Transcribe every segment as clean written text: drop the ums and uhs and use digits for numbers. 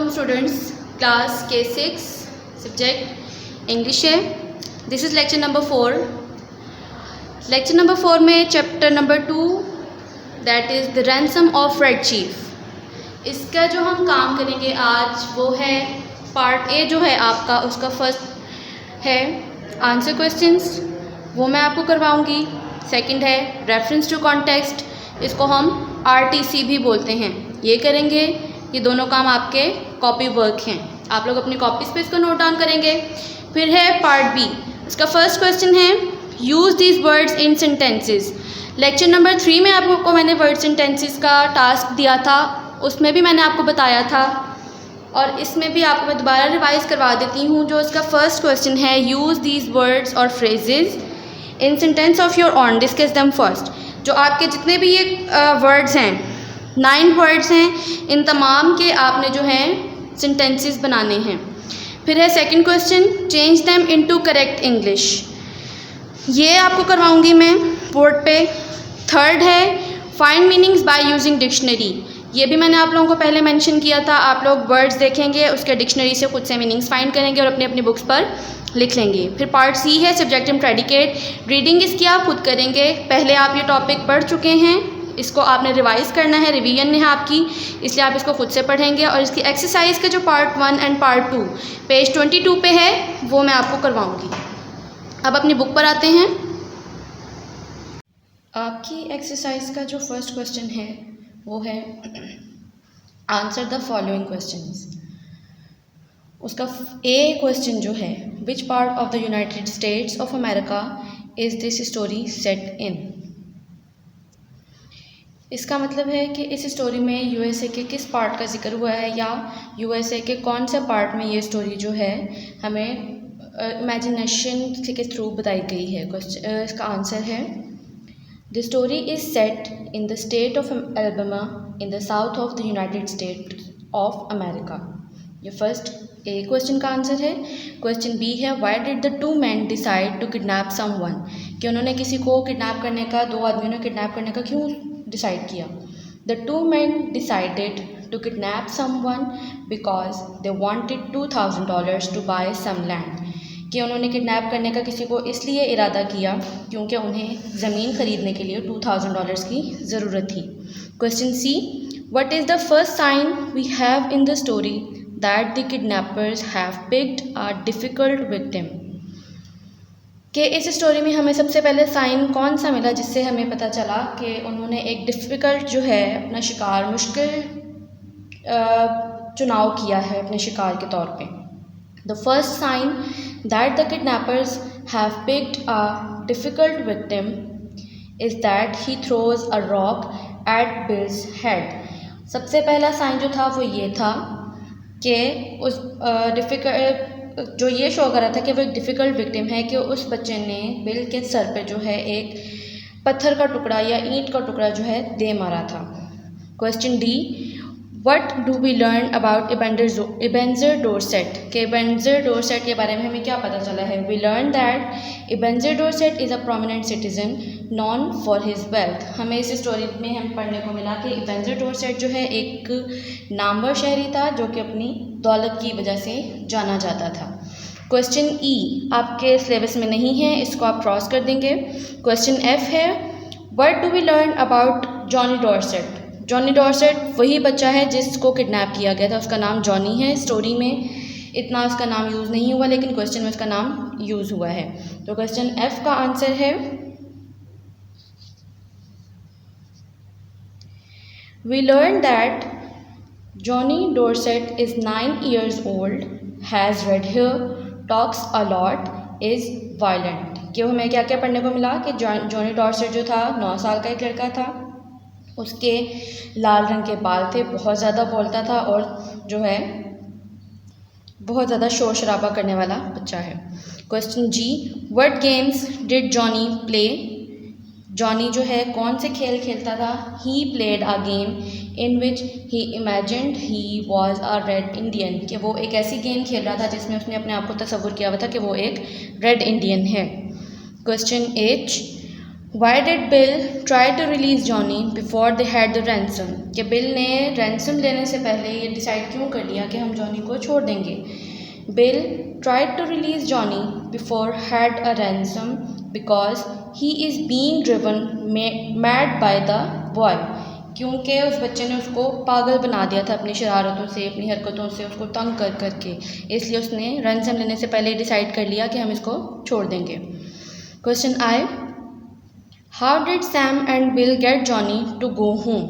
Welcome students, class K6 subject English है। This is lecture number 4। Lecture number 4 में chapter number 2 that is the ransom of Red Chief. इसका जो हम काम करेंगे आज वो है पार्ट ए जो है आपका, उसका फर्स्ट है आंसर क्वेश्चंस, वो मैं आपको करवाऊंगी। सेकंड है रेफरेंस टू कॉन्टेक्स्ट, इसको हम RTC भी बोलते हैं, ये करेंगे। ये दोनों काम आपके कॉपी वर्क हैं, आप लोग अपनी कॉपीज पे इसको नोट डाउन करेंगे। फिर है पार्ट बी, इसका फर्स्ट क्वेश्चन है use these words in sentences. Lecture number 3 में आपको मैंने वर्ड सेंटेंसेस का टास्क दिया था, उसमें भी मैंने आपको बताया था और इसमें भी आपको मैं दोबारा रिवाइज करवा देती हूँ। जो इसका फर्स्ट क्वेश्चन है यूज़ दीज वर्ड्स और phrases in sentence of your own, discuss them first. जो आपके जितने भी ये वर्ड्स हैं, 9 वर्ड्स हैं, इन तमाम के आपने जो हैं सेंटेंसेस बनाने हैं। फिर है second question change them into correct English, ये आपको करवाऊंगी मैं बोर्ड पे। थर्ड है find meanings by using dictionary, ये भी मैंने आप लोगों को पहले मेंशन किया था। आप लोग वर्ड्स देखेंगे, उसके डिक्शनरी से खुद से मीनिंग्स फाइंड करेंगे और अपनी अपनी बुक्स पर लिख लेंगे। फिर पार्ट सी है सब्जेक्ट एंड प्रेडिकेट, रीडिंग इसकी आप खुद करेंगे। पहले आप ये टॉपिक पढ़ चुके हैं, इसको आपने रिवाइज़ करना है, रिवीजन है आपकी, इसलिए आप इसको खुद से पढ़ेंगे। और इसकी एक्सरसाइज के जो पार्ट 1 एंड पार्ट 2 पेज 22 पे है, वो मैं आपको करवाऊंगी। अब अपनी बुक पर आते हैं। आपकी एक्सरसाइज का जो फर्स्ट क्वेश्चन है वो है आंसर द फॉलोइंग क्वेश्चंस। उसका ए क्वेश्चन जो है which part of the United States of America is this story set in. इसका मतलब है कि इस स्टोरी में USA के किस पार्ट का जिक्र हुआ है या USA के कौन से पार्ट में ये स्टोरी जो है हमें इमेजिनेशन के थ्रू बताई गई है। इसका आंसर है the story is set in the state of Alabama in the south of the United State of America. ये फर्स्ट ए क्वेश्चन का आंसर है। क्वेश्चन बी है why did the 2 men decide to kidnap someone, कि उन्होंने किसी को kidnap करने का, 2 आदमियों ने किडनैप करने का क्यों डिसाइड किया। The 2 men decided to kidnap someone because they wanted $2,000 to buy some land, कि उन्होंने किडनैप करने का किसी को इसलिए इरादा किया क्योंकि उन्हें ज़मीन ख़रीदने के लिए $2,000 की ज़रूरत थी। Question C what is the first sign we have in the story that the kidnappers have picked a difficult victim, कि इस स्टोरी में हमें सबसे पहले साइन कौन सा मिला जिससे हमें पता चला कि उन्होंने एक डिफ़िकल्ट जो है अपना शिकार, मुश्किल चुनाव किया है अपने शिकार के तौर पे। The first sign that the kidnappers have picked a difficult victim is that he throws a rock at Bill's head. सबसे पहला साइन जो था वो ये था कि उस जो ये शो कर रहा था कि वो एक डिफ़िकल्ट विक्टिम है, कि उस बच्चे ने बिल के सर पे जो है एक पत्थर का टुकड़ा या ईंट का टुकड़ा जो है दे मारा था। Question D what do we learn about Ebenezer Dorset, के इबेंजर डोरसेट के बारे में हमें क्या पता चला है। We learn that Ebenezer Dorset is a prominent citizen known for his wealth. हमें इस स्टोरी में हम पढ़ने को मिला कि इबेंजर डोरसेट जो है एक नामवर शहरी था जो कि अपनी दौलत की वजह से जाना जाता था। क्वेश्चन ई आपके सिलेबस में नहीं है, इसको आप क्रॉस कर देंगे। क्वेश्चन एफ है what do we learn about Johnny Dorset. Johnny Dorset वही बच्चा है जिसको किडनैप किया गया था, उसका नाम जॉनी है। स्टोरी में इतना उसका नाम यूज़ नहीं हुआ लेकिन क्वेश्चन में उसका नाम यूज़ हुआ है। तो क्वेश्चन एफ का आंसर है we learn that Johnny Dorset is 9 years old, has red hair, talks a lot, is violent. कि हमें क्या क्या पढ़ने को मिला कि जॉनी डॉर्सेट जो था 9 साल का एक लड़का था, उसके लाल रंग के बाल थे, बहुत ज़्यादा बोलता था और जो है बहुत ज़्यादा शोर शराबा करने वाला बच्चा है। Question G what games did Johnny play. Johnny जो है कौन से खेल खेलता था। He played a game in which he imagined he was a red Indian, कि वो एक ऐसी गेम खेल रहा था जिसमें उसने अपने आप को तस्वुर किया हुआ था कि वो एक रेड इंडियन है। Question H why did Bill try to release Johnny before they had the ransom, कि बिल ने रैंसम लेने से पहले ये डिसाइड क्यों कर लिया कि हम जॉनी को छोड़ देंगे. Bill tried to release Johnny before had a ransom because he is being driven mad by the boy, क्योंकि उस बच्चे ने उसको पागल बना दिया था अपनी शरारतों से, अपनी हरकतों से उसको तंग कर करके, इसलिए उसने रैंसम लेने से पहले डिसाइड कर लिया कि हम इसको छोड़ देंगे. Question I, how did Sam and Bill get Johnny to go home,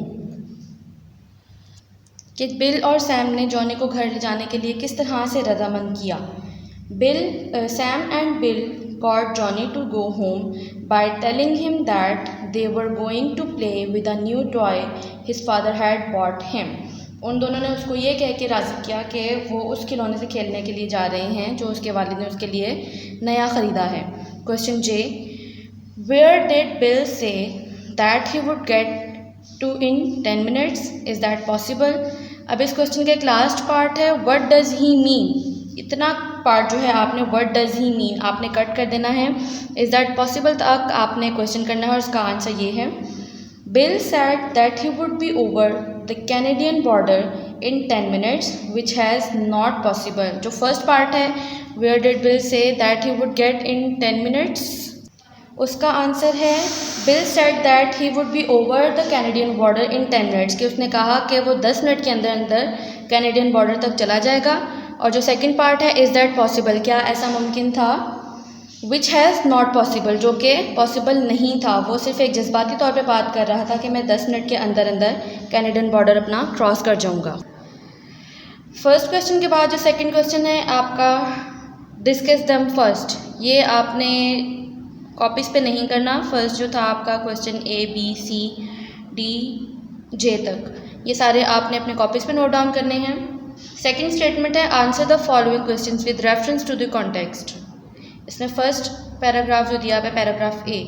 कि बिल और सैम ने जॉनी को घर ले जाने के लिए किस तरह से रजामंद किया. Sam and Bill got Johnny to go home by telling him that they were going to play with a new toy his father had bought him. उन दोनों ने उसको ये कह के राज़ी किया कि वो उस खिलौने से खेलने के लिए जा रहे हैं जो उसके वालिद ने उसके लिए नया ख़रीदा है. Question J, Where did Bill say that he would get to in 10 minutes? Is that possible? अब इस क्वेश्चन का एक लास्ट पार्ट है, What does he mean? इतना पार्ट जो है आपने What does he mean आपने कट कर देना है. Is that possible तक आपने क्वेश्चन करना है और इसका आंसर ये है. Bill said that he would be over the Canadian border in 10 minutes, which has not possible. जो फर्स्ट पार्ट है Where did Bill say that he would get in 10 minutes? उसका आंसर है bill said that he would be over the Canadian border in 10 minutes, कि उसने कहा कि वो 10 minute के अंदर अंदर कैनेडियन बॉर्डर तक चला जाएगा. और जो सेकंड पार्ट है इज़ दैट पॉसिबल, क्या ऐसा मुमकिन था. विच हैज़ नॉट पॉसिबल, जो कि पॉसिबल नहीं था. वो सिर्फ एक जज्बाती तौर पे बात कर रहा था कि मैं 10 मिनट के अंदर अंदर कैनेडियन बॉर्डर अपना क्रॉस कर जाऊँगा. फर्स्ट क्वेश्चन के बाद जो सेकेंड क्वेश्चन है आपका डिस्कस दम फर्स्ट, ये आपने कॉपीज़ पे नहीं करना. फर्स्ट जो था आपका question A B C D J तक, ये सारे आपने अपने कॉपीज़ पे नोट डाउन करने हैं. सेकंड स्टेटमेंट है answer the following questions with reference to the context. इसमें फर्स्ट पैराग्राफ जो दिया है paragraph A,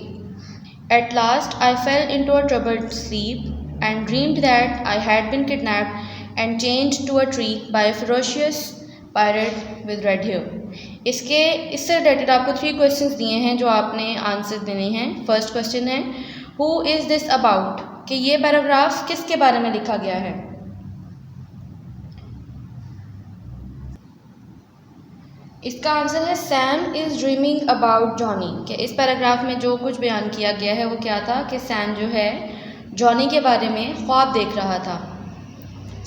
at last I fell into a troubled sleep and dreamed that I had been kidnapped and changed to a tree by a ferocious pirate with red hair. इससे related आपको 3 questions दिए हैं जो आपने answer देने हैं. First question है who is this about, कि ये पैराग्राफ किसके बारे में लिखा गया है. इसका आंसर है Sam is dreaming about Johnny, कि इस पैराग्राफ में जो कुछ बयान किया गया है वो क्या था कि सैम जो है जॉनी के बारे में ख्वाब देख रहा था.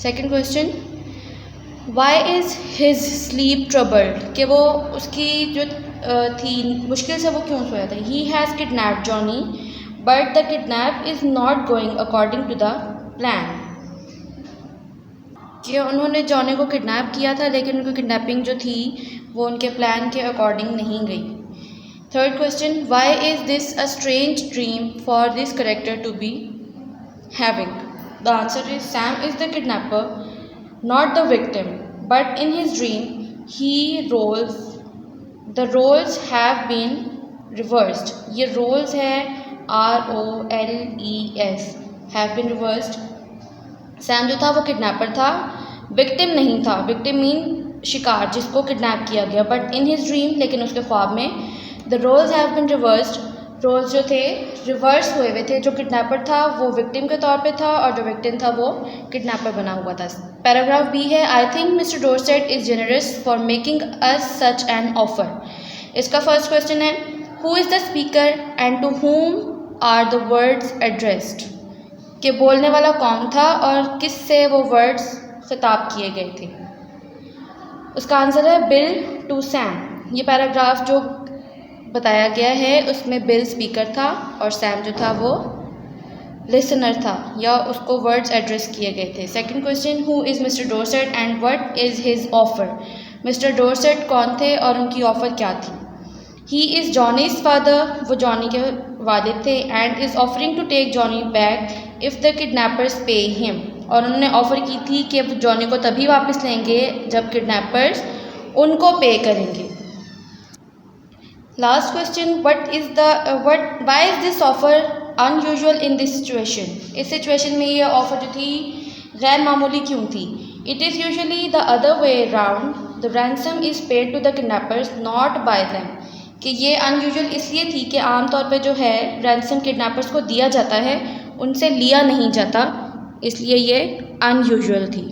Second question, why is his sleep troubled, कि वो उसकी जो थी मुश्किल से वो क्यों सोया था. He has kidnapped Johnny but the kidnap is not going according to the plan, कि उन्होंने जॉनी को किडनैप किया था लेकिन उनकी किडनैपिंग जो थी वो उनके प्लान के अकॉर्डिंग नहीं गई. Third question, why is this a strange dream for this character to be having. The answer is Sam is the kidnapper not the victim, but in his dream the roles have been reversed. ये roles है ROLES, have been reversed. Sam जो था वो kidnapper था, victim नहीं था. Victim mean शिकार जिसको किडनैप किया गया, बट इन हिज ड्रीम लेकिन उसके ख्वाब में the roles have been reversed, roles जो थे रिवर्स हुए हुए थे. जो किडनैपर था वो विक्टिम के तौर पे था और जो विक्टिम था वो किडनैपर बना हुआ था. पैराग्राफ बी है I think Mister Dorset is generous for making us such an offer. इसका फर्स्ट क्वेश्चन है who is the speaker and to whom are the words addressed, कि बोलने वाला कौन था और किस से वो वर्ड्स खिताब किए गए थे. उसका आंसर है बिल टू सैम. ये पैराग्राफ जो बताया गया है उसमें बिल स्पीकर था और सैम जो था वो लिसनर था या उसको वर्ड्स एड्रेस किए गए थे. Second question, who is Mister Dorset and what is his offer. Mister Dorset कौन थे और उनकी ऑफ़र क्या थी. ही इज़ जॉनीज फादर, वो जॉनी के वालिद थे. And is offering to take Johnny back if the kidnappers pay him, और उन्होंने ऑफ़र की थी कि जॉनी को तभी वापस लेंगे जब किडनैपर्स उनको पे करेंगे. Last question, why is this offer unusual in this situation. इस सिचुएशन में ये ऑफ़र जो थी गैर मामूली क्यों थी. It is usually the other way round, the ransom is paid to the kidnappers not by them, कि ये अनयूजुअल इसलिए थी कि आमतौर पे जो है रैंसम किडनैपर्स को दिया जाता है, उनसे लिया नहीं जाता, इसलिए ये अनयूजुअल थी।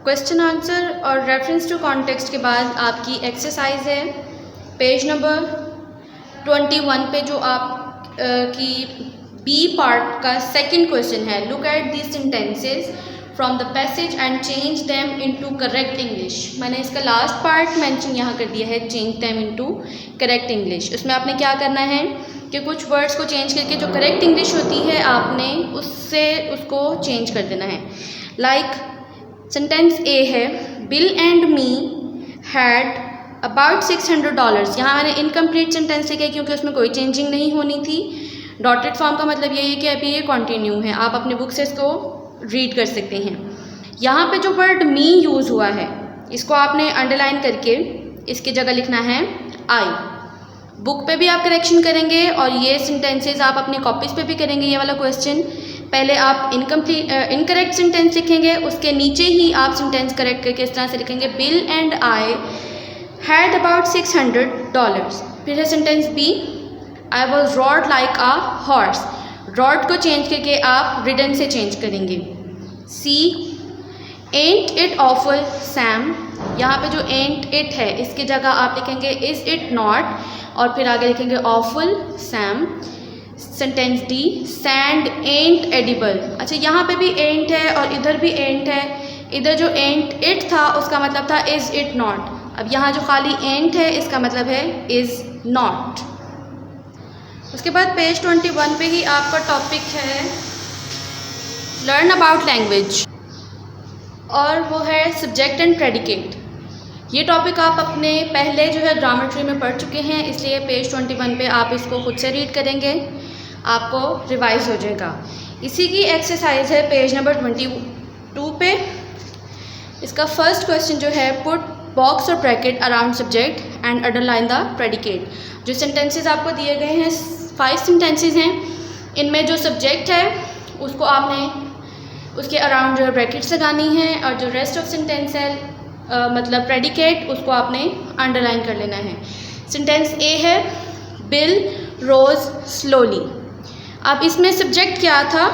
क्वेश्चन आंसर और रेफरेंस टू कॉन्टेक्स्ट के बाद आपकी एक्सरसाइज है पेज नंबर 21 पे, जो आप की बी पार्ट का सेकंड क्वेश्चन है। Look at these sentences from the passage and change them into correct English. मैंने इसका लास्ट पार्ट मेंशन यहाँ कर दिया है, change them into correct English. उसमें आपने क्या करना है कि कुछ वर्ड्स को चेंज करके जो करेक्ट इंग्लिश होती है आपने उसको चेंज कर देना है। लाइक सेंटेंस ए है, bill and me had about $600। यहाँ मैंने इनकम्प्लीट सेंटेंस लिखा है क्योंकि उसमें कोई चेंजिंग नहीं होनी थी। डॉटेड फॉर्म का मतलब यही है कि अभी ये कंटिन्यू है, आप अपने बुक से इसको रीड कर सकते हैं। यहाँ पे जो वर्ड मी यूज़ हुआ है इसको आपने अंडरलाइन करके इसकी जगह लिखना है आई। बुक पे भी आप करेक्शन करेंगे और ये सेंटेंसेस आप अपनी कॉपीज़ पे भी करेंगे। ये वाला क्वेश्चन पहले आप इनकरेक्ट सेंटेंस लिखेंगे, उसके नीचे ही आप सेंटेंस करेक्ट करके इस तरह से लिखेंगे, Bill and I had about $600। फिर है sentence B, I was rode like a horse. Rode को चेंज करके आप रिडन से चेंज करेंगे। C, ain't it awful Sam. यहाँ पे जो एंट इट है इसकी जगह आप लिखेंगे इज़ इट नॉट, और फिर आगे लिखेंगे awful Sam. Sentence D, sand ant edible. अच्छा, यहाँ पे भी एंट है और इधर भी एंट है। इधर जो एंट इट था उसका मतलब था इज़ इट नॉट। अब यहाँ जो खाली एंट है इसका मतलब है इज़ नॉट। उसके बाद पेज 21 पे ही आपका टॉपिक है लर्न अबाउट लैंग्वेज, और वो है सब्जेक्ट एंड प्रेडिकेट। ये टॉपिक आप अपने पहले जो है ग्रामर ट्री में पढ़ चुके हैं, इसलिए पेज 21 पे आप इसको खुद से रीड करेंगे, आपको रिवाइज हो जाएगा। इसी की एक्सरसाइज है पेज नंबर 22 पे। इसका फर्स्ट क्वेश्चन जो है, पुट बॉक्स और bracket around subject and underline the predicate. जो सेंटेंसेस आपको दिए गए हैं 5 सेंटेंसेस हैं, इनमें जो सब्जेक्ट है उसको आपने उसके अराउंड जो है ब्रैकेट्स लगानी है, और जो रेस्ट ऑफ सेंटेंस है मतलब प्रेडिकेट उसको आपने अंडरलाइन कर लेना है। सेंटेंस ए है, बिल रोज स्लोली। अब इसमें सब्जेक्ट क्या था,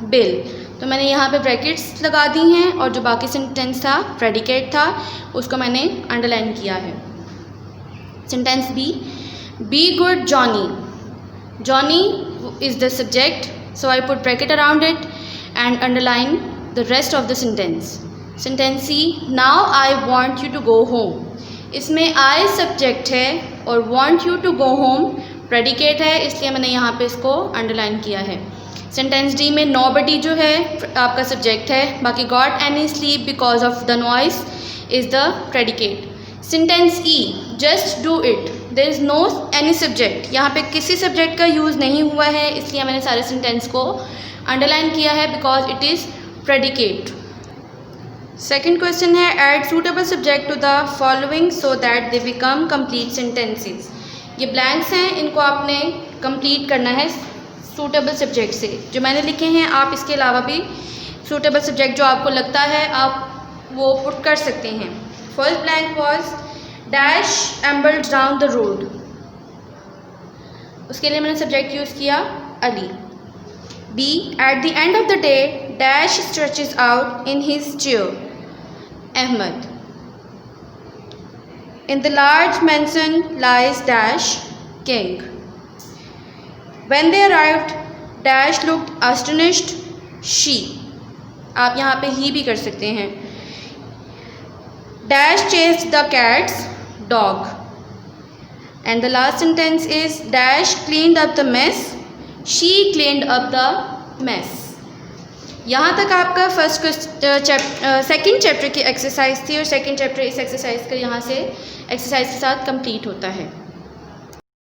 बिल, तो मैंने यहाँ पे ब्रैकेट्स लगा दी हैं, और जो बाकी सेंटेंस था प्रेडिकेट था उसको मैंने अंडरलाइन किया है। Sentence B, be good Johnny. Johnny is the subject, so I put bracket around it and underline the rest of the sentence. Sentence C, now I want you to go home. इसमें I subject है और want you to go home predicate है, इसलिए मैंने यहाँ पे इसको underline किया है। सेंटेंस डी में nobody जो है आपका सब्जेक्ट है, बाकी got any sleep because of the noise is the predicate. Sentence E, just do it, there is no any subject. यहाँ पे किसी सब्जेक्ट का यूज़ नहीं हुआ है, इसलिए मैंने सारे सेंटेंस को अंडरलाइन किया है because it is predicate. Second question है, add suitable subject to the following so that they become complete sentences. ये ब्लैंक्स हैं, इनको आपने कंप्लीट करना है सूटेबल सब्जेक्ट से। जो मैंने लिखे हैं आप इसके अलावा भी सूटेबल सब्जेक्ट जो आपको लगता है आप वो पुट कर सकते हैं। First blank was dash ambled down the road, उसके लिए मैंने सब्जेक्ट यूज़ किया Ali. B, at the end of the day dash stretches out in his chair, Ahmed. In the large mansion lies dash, king. When they arrived dash looked astonished, she. आप यहाँ पे ही भी कर सकते हैं। Dash chased the cats, dog. And the last sentence is dash cleaned up the mess, she cleaned up the mess. यहाँ तक आपका सेकंड चैप्टर की एक्सरसाइज थी, और सेकंड चैप्टर इस एक्सरसाइज का यहाँ से एक्सरसाइज के साथ कंप्लीट होता है।